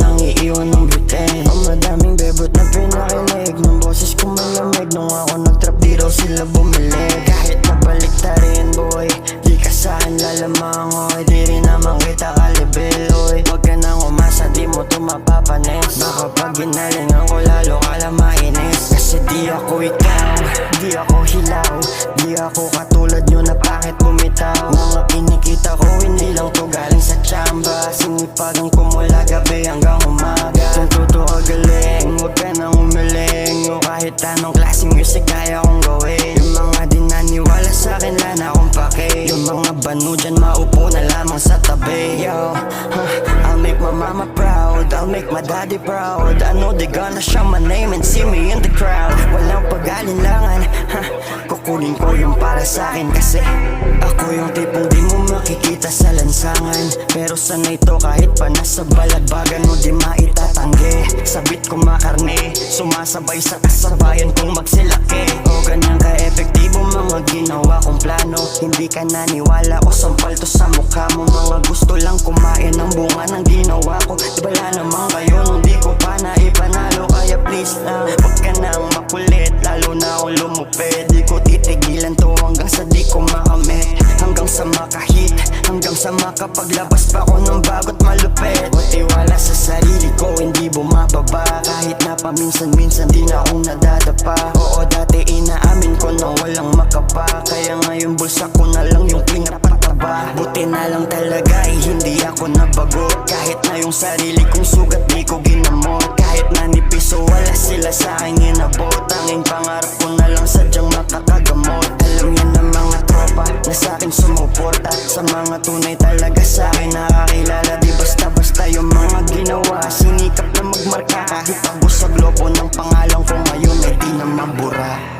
nang iiwan ng bitin. Ang madaming bebot na pinakinig, nung boses ko malamig. Nung ako nag-trap di raw sila bumili. Kahit nabalik ta rin boy, di ka saan lalamang oy. Di rin naman kita kalibil oy. Wag ka nang umasa, di mo to mapapanis. Baka pag ginalingan ko lalo ka lang mainis. Kasi di ako ikaw, di ako hilaw, di ako katulad nyo na pangit bumitaw. Mga kinikita ko hindi lang to galing sa tsamba. Sinipagan ko mula gabi hanggang umaga. Kung totoo galing, wag ka nang umiling. O kahit anong klaseng music kaya kong gawin. Yung mga di naniwala sa'kin lana akong pake. Yung mga banu dyan maupo na lamang sa tabi. Yo, I'll make my mama proud, I'll make my daddy proud. I know they gonna shout my name and see me in the crowd. Walang pag-alinlangan, kukunin ko yung para sa'kin. Kasi ako yung tipong di mo makikita sa lansangan. Pero sanay to kahit pa nasa balagbagan mo di maitatanggi. Sabit ko makarne, sumasabay sa kasabayan kong magsilaki. O ganyan ka-epektibo mga ginawa kong plano. Hindi ka naniwala o sampal to sa mukha mo. Mga gusto lang kumain ng bunga ng ginawa ko. Di bala naman kayo nung di ko pa naipanalo. Kaya please lang, wag ka nang makulit. Lalo na akong lumupit. Di ko titigilan to hanggang sa di ko makamit. Hanggang sa makahit, hanggang sa makapaglabas pa ko ng bago't malupit. O tiwala sa sarili ko, hindi bumababa. Kahit na paminsan-minsan din akong nadadapa. Oo dati inaamin ko na walang makapa. Kaya ngayon bulsa ko na lang yung pinapataba. Buti na lang talaga hindi ako nabago. Kahit na yung sarili kong sugat di ko ginamot. Kahit na nipis o wala sila sa aking inabot. Tanging pangarap ko na lang sadyang makakagamot. Alam yan ng mga tropa na sa akin sumuporta. Sa mga tunay talaga sa akin nakakilala. Di basta-basta yung mga ginawa. Sinikap na magmarka kahit agos sa globo ng pangalan ko ngayon ay di na mabura.